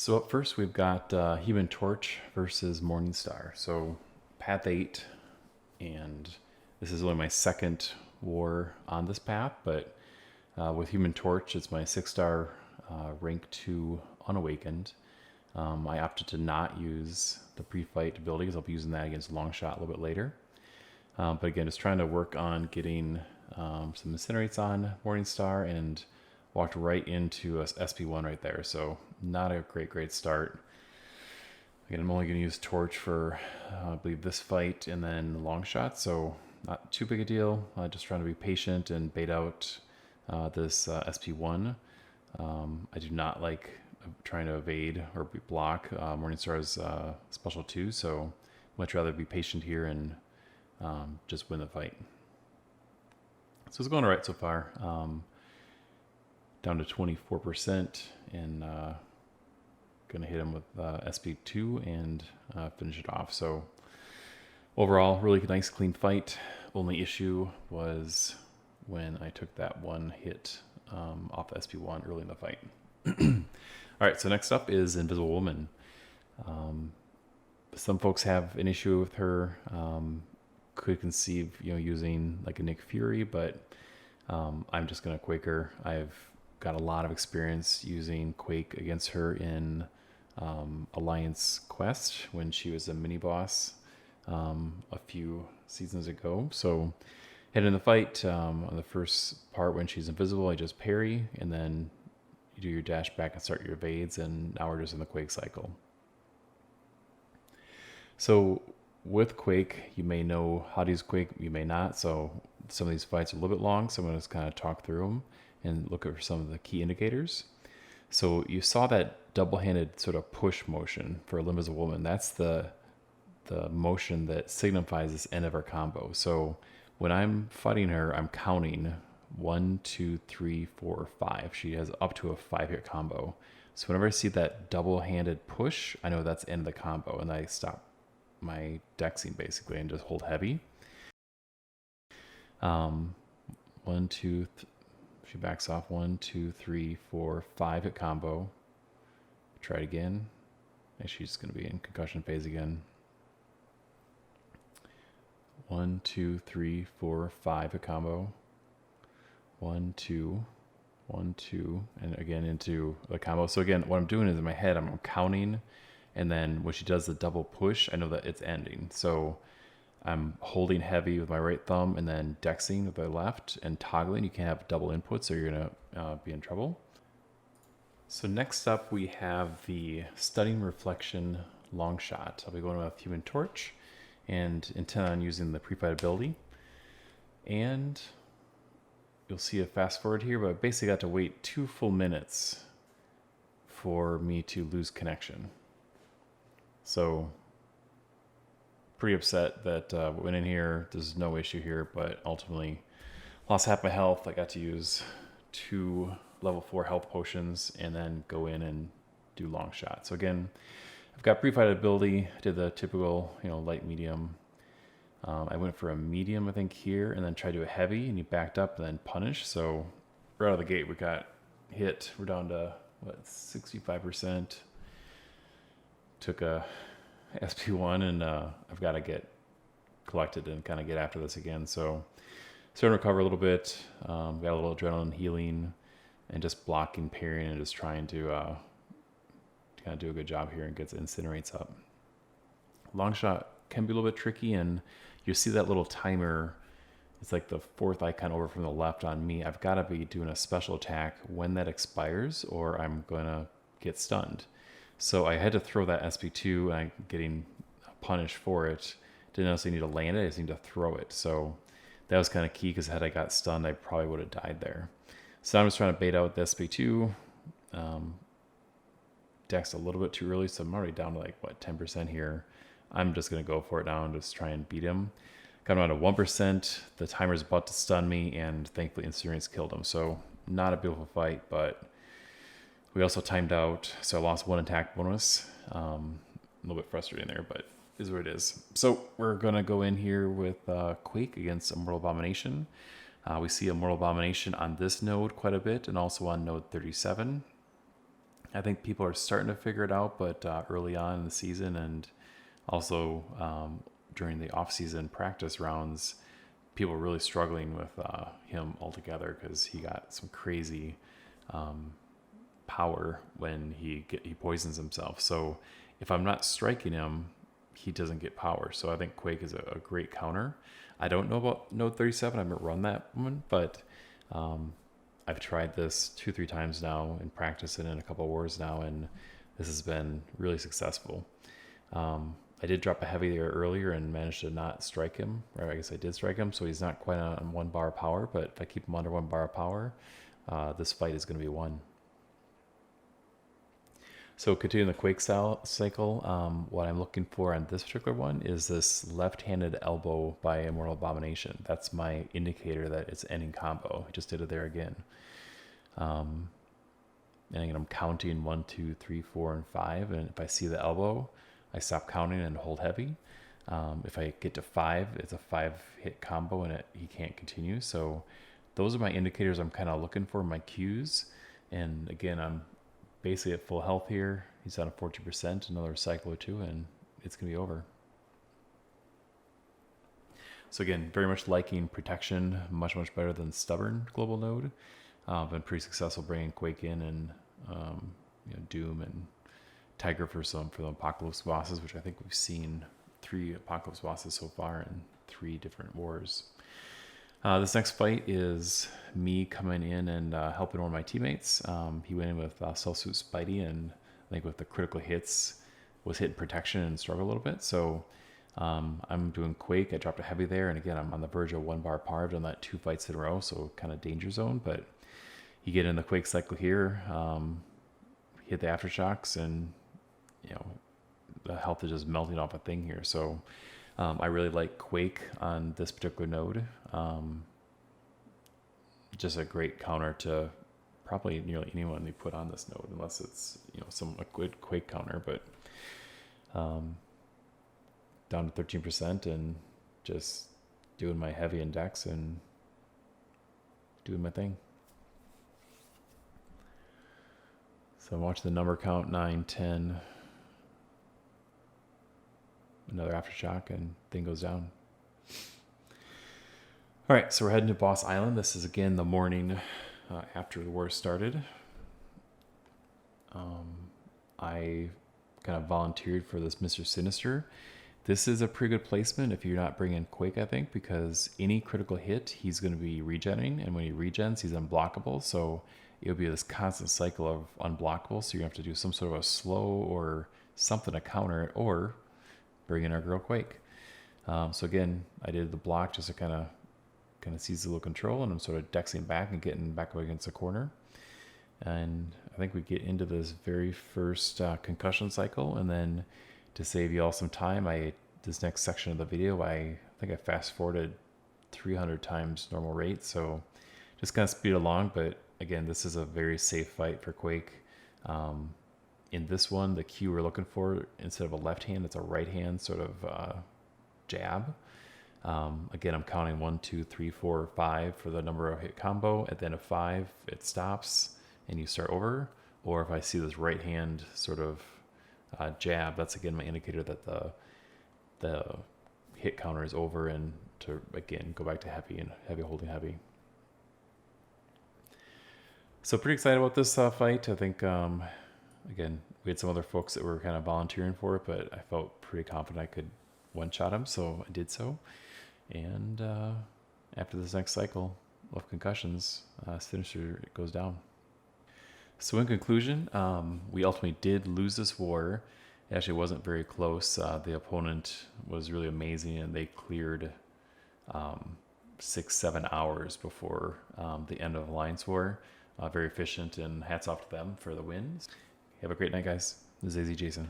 So up first, we've got Human Torch versus Morningstar. So path 8, and this is only my second war on this path, but with Human Torch, it's my 6-star rank 2 unawakened. I opted to not use the pre-fight ability because I'll be using that against Longshot a little bit later. But again, just trying to work on getting some incinerates on Morningstar, and walked right into a SP1 right there. So not a great start. Again, I'm only going to use Torch for, I believe, this fight and then long shot. So not too big a deal. Just trying to be patient and bait out this SP1. I do not like trying to evade or block Morningstar's special 2. So much rather be patient here and just win the fight. So it's going all right so far. Down to 24%, and gonna hit him with SP2 and finish it off. So overall, really nice clean fight. Only issue was when I took that one hit off the SP1 early in the fight. All right, so next up is Invisible Woman. Some folks have an issue with her. Could conceive, using like a Nick Fury, but I'm just gonna Quake her. I've got a lot of experience using Quake against her in Alliance Quest when she was a mini boss a few seasons ago. So head in the fight, on the first part when she's invisible, I just parry, and then you do your dash back and start your evades, and now we're just in the Quake cycle. So with Quake, you may know how to use Quake, you may not. So some of these fights are a little bit long, so I'm going to just kind of talk through them and look at some of the key indicators. So you saw that double-handed sort of push motion for Invisible Woman. That's the motion that signifies this end of her combo. So when I'm fighting her, I'm counting 1, 2, 3, 4, 5. She has up to a 5-hit combo. So whenever I see that double-handed push, I know that's the end of the combo, and I stop my dexing basically and just hold heavy. 1, 2, she backs off. 1, 2, 3, 4, 5 hit combo. Try it again. And she's going to be in concussion phase again. 1, 2, 3, 4, 5 hit combo. 1, 2, 1, 2, and again into the combo. So again, what I'm doing is in my head, I'm counting, and then when she does the double push, I know that it's ending. So I'm holding heavy with my right thumb and then dexing with the left and toggling. You can't have double inputs, so you're going to be in trouble. So next up, we have the Stunning Reflection long shot. I'll be going with Human Torch and intend on using the pre-fight ability. And you'll see a fast forward here, but I basically got to wait 2 full minutes for me to lose connection. So pretty upset that went in here. There's no issue here, but ultimately lost half my health. I got to use 2 level 4 health potions and then go in and do long shot. So again, I've got pre-fight ability. I did the typical, light medium. I went for a medium, I think, here, and then tried to do a heavy, and he backed up and then punished. So right out of the gate, we got hit. We're down to 65%. Took a SP1, and I've got to get collected and kind of get after this again. So starting to recover a little bit. Got a little adrenaline healing and just blocking, parrying, and just trying to kind of do a good job here and get the incinerates up. Long shot can be a little bit tricky, and you see that little timer. It's like the 4th icon over from the left on me. I've got to be doing a special attack when that expires, or I'm going to get stunned. So I had to throw that SP2, and I'm getting punished for it. Didn't necessarily need to land it, I just need to throw it. So that was kind of key, because had I got stunned, I probably would have died there. So I'm just trying to bait out the SP2. Dex a little bit too early, so I'm already down to 10% here. I'm just going to go for it now and just try and beat him. Got him down to 1%. The timer's about to stun me, and thankfully Incinerates killed him. So not a beautiful fight, but we also timed out, so I lost 1 attack bonus. A little bit frustrating there, but is what it is. So we're going to go in here with Quake against Immortal Abomination. We see Immortal Abomination on this node quite a bit, and also on node 37. I think people are starting to figure it out, but early on in the season and also during the off-season practice rounds, people were really struggling with him altogether because he got some crazy power when he poisons himself. So if I'm not striking him, he doesn't get power. So I think Quake is a great counter. I don't know about Node 37. I haven't run that one, but I've tried this 2-3 times now and practiced it in a couple of wars now, and this has been really successful. I did drop a heavy there earlier and managed to not strike him, or I guess I did strike him, so he's not quite on 1 bar of power, but if I keep him under 1 bar of power, this fight is going to be won. So continuing the Quake style cycle, what I'm looking for on this particular one is this left-handed elbow by Immortal Abomination. That's my indicator that it's ending combo. I just did it there again. And again, I'm counting 1, 2, 3, 4, and 5. And if I see the elbow, I stop counting and hold heavy. If I get to 5, it's a 5-hit combo and he can't continue. So those are my indicators I'm kind of looking for, my cues. And again, I'm basically at full health here. He's on a 40%, another cycle or 2, and it's going to be over. So again, very much liking protection, much better than stubborn global node. Been pretty successful bringing Quake in and Doom and TIGRA for the Apocalypse bosses, which I think we've seen 3 Apocalypse bosses so far in 3 different wars. This next fight is me coming in and helping one of my teammates. He went in with Self-Suit Spidey, and I think with the critical hits was hitting protection and struggled a little bit. So I'm doing Quake. I dropped a heavy there, and again, I'm on the verge of 1 bar par. I've done that 2 fights in a row, so kind of danger zone. But you get in the Quake cycle here, hit the aftershocks, and the health is just melting off a thing here. So I really like Quake on this particular node. Just a great counter to probably nearly anyone they put on this node, unless it's a good Quake counter. But down to 13% and just doing my heavy index and doing my thing. So I'm watching the number count, 9, 10. Another aftershock and thing goes down. All right, so we're heading to Boss Island. This is again the morning after the war started. I kind of volunteered for this Mister Sinister. This is a pretty good placement if you're not bringing Quake, I think, because any critical hit, he's going to be regenning, and when he regens, he's unblockable. So it'll be this constant cycle of unblockable. So you have to do some sort of a slow or something to counter it, or bring in our girl Quake. So again, I did the block just to kind of seize a little control, and I'm sort of dexing back and getting back up against the corner. And I think we get into this very first concussion cycle, and then to save you all some time, this next section of the video, I think I fast forwarded 300 times normal rate, so just kind of speed along. But again, this is a very safe fight for Quake. In this one, the cue we're looking for, instead of a left hand, it's a right hand sort of jab. Again, I'm counting 1, 2, 3, 4, 5 for the number of hit combo. At the end of 5, it stops and you start over. Or if I see this right hand sort of jab, that's again my indicator that the hit counter is over, and to again go back to heavy and heavy holding heavy. So pretty excited about this fight. I think again, we had some other folks that were kind of volunteering for it, but I felt pretty confident I could one-shot him, so I did so. And after this next cycle of concussions, Sinister goes down. So in conclusion, we ultimately did lose this war. It actually wasn't very close. The opponent was really amazing, and they cleared 6-7 hours before the end of Alliance War. Very efficient, and hats off to them for the wins. Have a great night, guys. This is AZJASON.